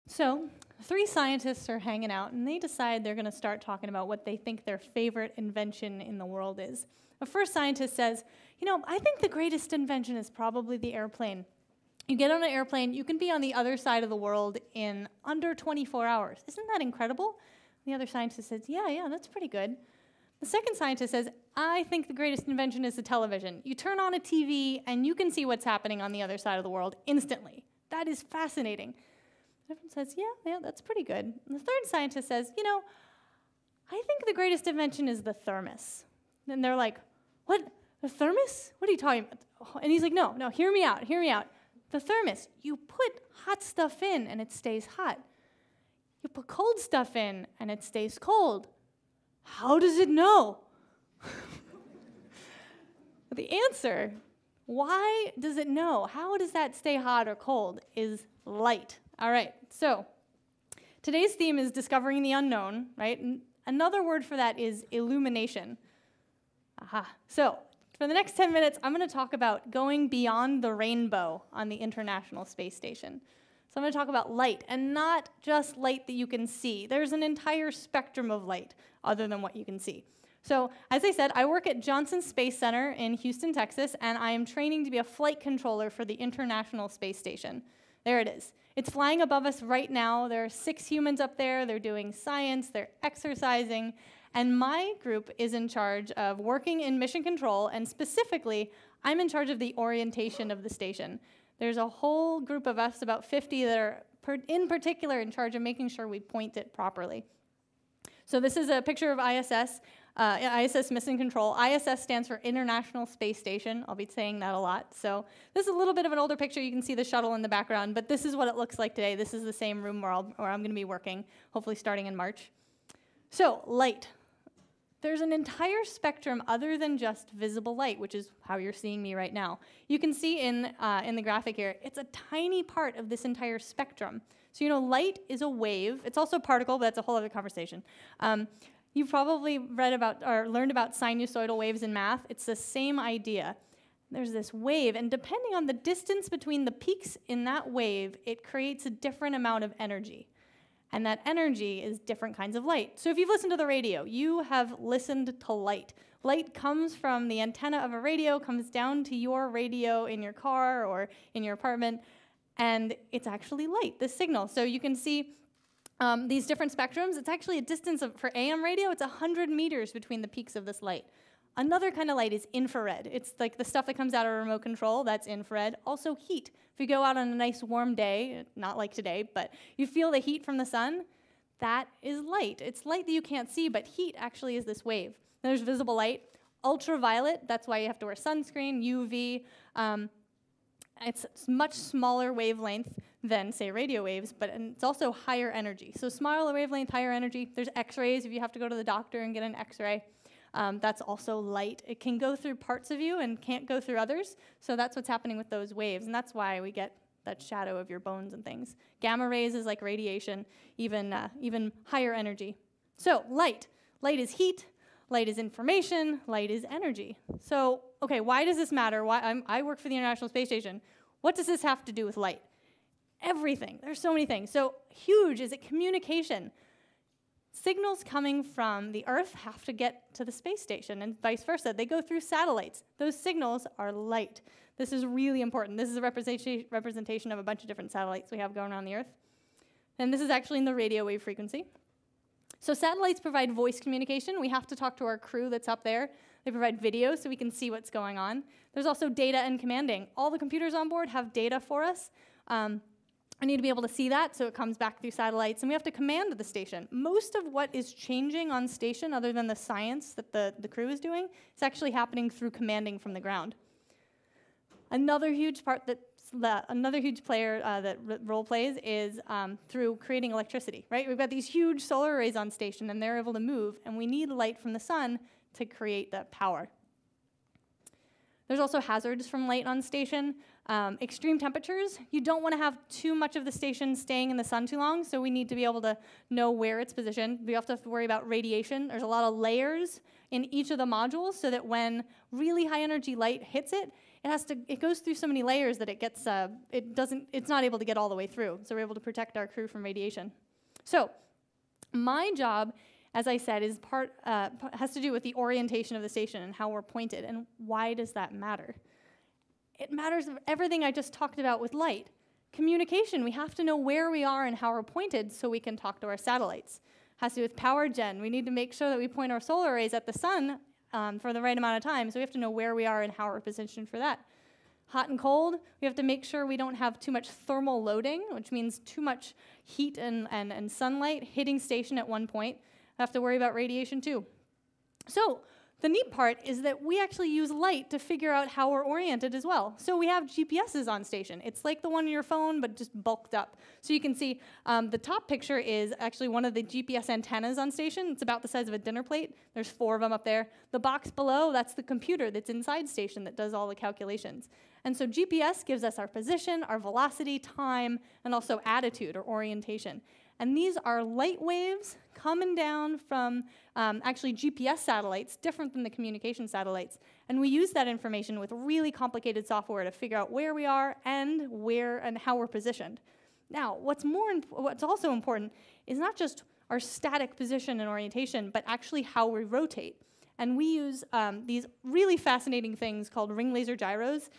So 3 scientists are hanging out, and they decide they're going to start talking about what they think their favorite invention in the world is. The first scientist says, I think the greatest invention is probably the airplane. You get on an airplane, you can be on the other side of the world in under 24 hours. Isn't that incredible? The other scientist says, yeah, that's pretty good. The second scientist says, I think the greatest invention is the television. You turn on a TV, and you can see what's happening on the other side of the world instantly. That is fascinating. Everyone says, yeah, that's pretty good. And the third scientist says, I think the greatest invention is the thermos. And they're like, what, a thermos? What are you talking about? And he's like, no, hear me out. The thermos, you put hot stuff in, and it stays hot. You put cold stuff in, and it stays cold. How does it know? The answer, why does it know? How does that stay hot or cold? Is light. All right, so today's theme is discovering the unknown, right? And another word for that is illumination. Aha. So for the next 10 minutes, I'm going to talk about going beyond the rainbow on the International Space Station. So I'm going to talk about light, and not just light that you can see. There's an entire spectrum of light other than what you can see. So as I said, I work at Johnson Space Center in Houston, Texas, and I am training to be a flight controller for the International Space Station. There it is. It's flying above us right now. There are 6 humans up there. They're doing science. They're exercising. And my group is in charge of working in mission control, and specifically, I'm in charge of the orientation of the station. There's a whole group of us, about 50, that are in particular in charge of making sure we point it properly. So this is a picture of ISS, ISS Mission Control. ISS stands for International Space Station. I'll be saying that a lot. So this is a little bit of an older picture. You can see the shuttle in the background, but this is what it looks like today. This is the same room where I'm going to be working, hopefully starting in March. So light. There's an entire spectrum other than just visible light, which is how you're seeing me right now. You can see in the graphic here, it's a tiny part of this entire spectrum. So light is a wave. It's also a particle, but that's a whole other conversation. You've probably read about or learned about sinusoidal waves in math. It's the same idea. There's this wave, and depending on the distance between the peaks in that wave, it creates a different amount of energy. And that energy is different kinds of light. So if you've listened to the radio, you have listened to light. Light comes from the antenna of a radio, comes down to your radio in your car or in your apartment, and it's actually light, this signal. So you can see these different spectrums. It's actually a distance for AM radio, it's 100 meters between the peaks of this light. Another kind of light is infrared. It's like the stuff that comes out of a remote control, that's infrared. Also heat. If you go out on a nice warm day, not like today, but you feel the heat from the sun, that is light. It's light that you can't see, but heat actually is this wave. There's visible light. Ultraviolet, that's why you have to wear sunscreen, UV. It's much smaller wavelength than, say, radio waves, but it's also higher energy. So smaller wavelength, higher energy. There's X-rays if you have to go to the doctor and get an X-ray. That's also light. It can go through parts of you and can't go through others, so that's what's happening with those waves, and that's why we get that shadow of your bones and things. Gamma rays is like radiation, even higher energy. So light. Light is heat. Light is information. Light is energy. So, okay, why does this matter? I work for the International Space Station. What does this have to do with light? Everything. There's so many things. So huge is it communication. Signals coming from the Earth have to get to the space station, and vice versa. They go through satellites. Those signals are light. This is really important. This is a representation of a bunch of different satellites we have going around the Earth. And this is actually in the radio wave frequency. So satellites provide voice communication. We have to talk to our crew that's up there. They provide video so we can see what's going on. There's also data and commanding. All the computers on board have data for us. I need to be able to see that, so it comes back through satellites, and we have to command the station. Most of what is changing on station, other than the science that the crew is doing, is actually happening through commanding from the ground. Another huge part another huge player that role plays is through creating electricity, right? We've got these huge solar arrays on station, and they're able to move, and we need light from the sun to create that power. There's also hazards from light on station. Extreme temperatures. You don't want to have too much of the station staying in the sun too long, so we need to be able to know where it's positioned. We also have to worry about radiation. There's a lot of layers in each of the modules so that when really high energy light hits it, it goes through so many layers that it's not able to get all the way through. So we're able to protect our crew from radiation. So my job, as I said, has to do with the orientation of the station and how we're pointed. And why does that matter? It matters everything I just talked about with light. Communication, we have to know where we are and how we're pointed so we can talk to our satellites. Has to do with power gen. We need to make sure that we point our solar arrays at the sun for the right amount of time, so we have to know where we are and how we're positioned for that. Hot and cold, we have to make sure we don't have too much thermal loading, which means too much heat and sunlight hitting station at one point. We have to worry about radiation too. So the neat part is that we actually use light to figure out how we're oriented as well. So we have GPSs on station. It's like the one on your phone, but just bulked up. So you can see the top picture is actually one of the GPS antennas on station. It's about the size of a dinner plate. There's 4 of them up there. The box below, that's the computer that's inside station that does all the calculations. And so GPS gives us our position, our velocity, time, and also attitude or orientation. And these are light waves coming down from actually GPS satellites, different than the communication satellites. And we use that information with really complicated software to figure out where we are and where and how we're positioned. Now, what's also important is not just our static position and orientation, but actually how we rotate. And we use these really fascinating things called ring laser gyros.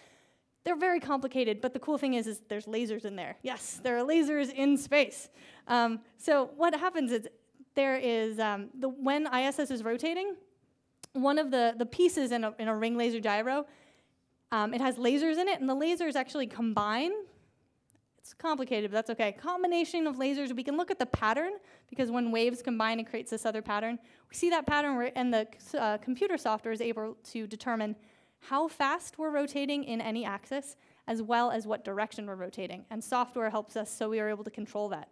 They're very complicated, but the cool thing is there's lasers in there. Yes, there are lasers in space. So what happens is when ISS is rotating, one of the pieces in a ring laser gyro, it has lasers in it, and the lasers actually combine. It's complicated, but that's okay. Combination of lasers, we can look at the pattern, because when waves combine, it creates this other pattern. We see that pattern, and the computer software is able to determine how fast we're rotating in any axis, as well as what direction we're rotating. And software helps us, so we are able to control that.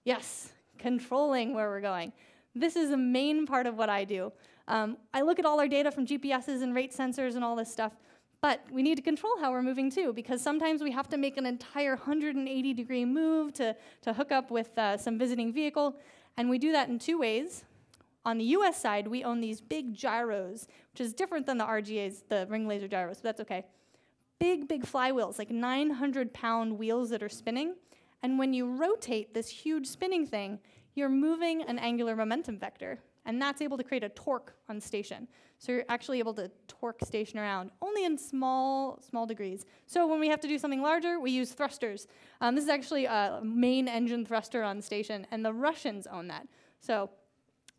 Yes, controlling where we're going. This is a main part of what I do. I look at all our data from GPSs and rate sensors and all this stuff, but we need to control how we're moving too, because sometimes we have to make an entire 180-degree move to hook up with some visiting vehicle, and we do that in 2 ways. On the US side, we own these big gyros, which is different than the RGAs, the ring laser gyros, but that's okay. Big flywheels, like 900-pound wheels that are spinning. And when you rotate this huge spinning thing, you're moving an angular momentum vector. And that's able to create a torque on station. So you're actually able to torque station around, only in small degrees. So when we have to do something larger, we use thrusters. This is actually a main engine thruster on station, and the Russians own that. So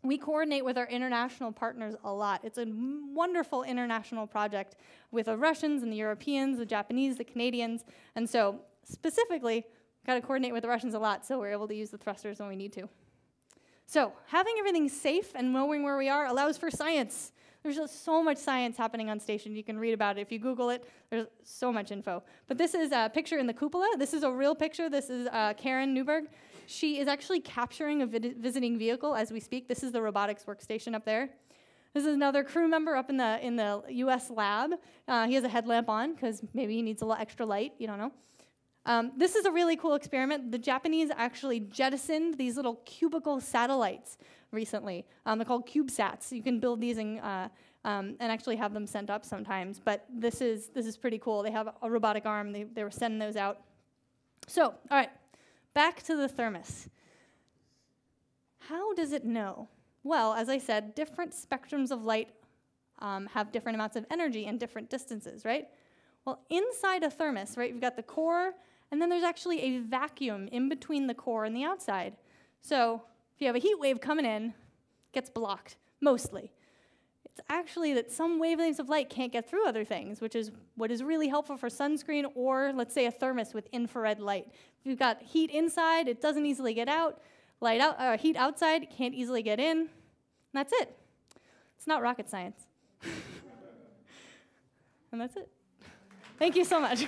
we coordinate with our international partners a lot. It's a wonderful international project with the Russians and the Europeans, the Japanese, the Canadians. And so specifically, got to coordinate with the Russians a lot, so we're able to use the thrusters when we need to. So having everything safe and knowing where we are allows for science. There's just so much science happening on station. You can read about it. If you Google it, there's so much info. But this is a picture in the cupola. This is a real picture. This is Karen Newberg. She is actually capturing a visiting vehicle as we speak. This is the robotics workstation up there. This is another crew member up in the US lab. He has a headlamp on because maybe he needs a little extra light. You don't know. This is a really cool experiment. The Japanese actually jettisoned these little cubicle satellites recently. They're called CubeSats. You can build these and actually have them sent up sometimes. But this is pretty cool. They have a robotic arm. They were sending those out. So, all right, back to the thermos. How does it know? Well, as I said, different spectrums of light have different amounts of energy and different distances, right? Well, inside a thermos, right, you've got the core, and then there's actually a vacuum in between the core and the outside. So if you have a heat wave coming in, it gets blocked, mostly. It's actually that some wavelengths of light can't get through other things, which is what is really helpful for sunscreen or, let's say, a thermos with infrared light. If you've got heat inside, it doesn't easily get out. Heat outside, can't easily get in. And that's it. It's not rocket science. And that's it. Thank you so much.